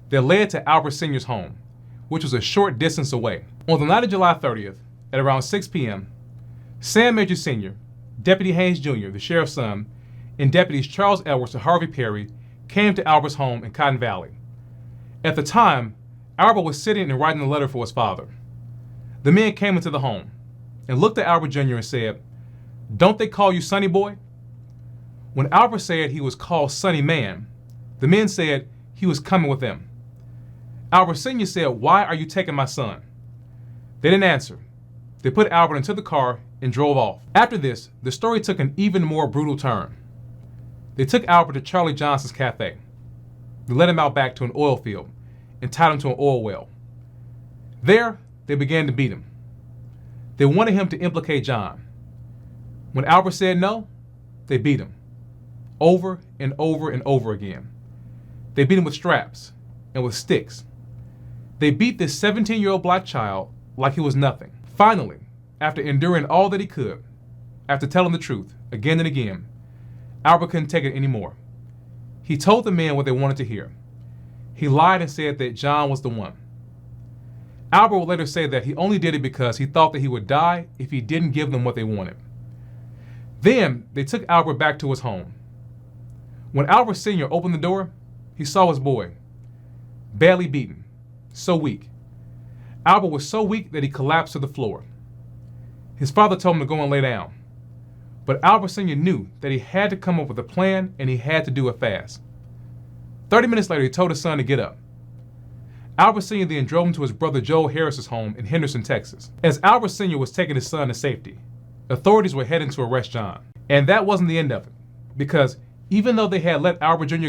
that led to Albert Sr.'s home, which was a short distance away. On the night of July 30th, at around 6 p.m., Sam Major Sr., Deputy Haynes Jr., the sheriff's son, and deputies Charles Edwards and Harvey Perry came to Albert's home in Cotton Valley. At the time, Albert was sitting and writing a letter for his father. The men came into the home and looked at Albert Jr. and said, "Don't they call you Sonny Boy?" When Albert said he was called Sonny Man, the men said he was coming with them. Albert Sr. said, "Why are you taking my son?" They didn't answer. They put Albert into the car and drove off. After this, the story took an even more brutal turn. They took Albert to Charlie Johnson's cafe. They led him out back to an oil field and tied him to an oil well. There, they began to beat him. They wanted him to implicate John. When Albert said no, they beat him. Over and over and over again. They beat him with straps and with sticks. They beat this 17-year-old black child like he was nothing. Finally, after enduring all that he could, after telling the truth again and again, Albert couldn't take it anymore. He told the men what they wanted to hear. He lied and said that John was the one. Albert would later say that he only did it because he thought that he would die if he didn't give them what they wanted. Then they took Albert back to his home. When Albert Sr. opened the door, he saw his boy, badly beaten, so weak. Albert was so weak that he collapsed to the floor. His father told him to go and lay down. But Albert Sr. knew that he had to come up with a plan and he had to do it fast. 30 minutes later, he told his son to get up. Albert Sr. then drove him to his brother Joel Harris's home in Henderson, Texas. As Albert Sr. was taking his son to safety, authorities were heading to arrest John. And that wasn't the end of it, because even though they had let Albert Jr.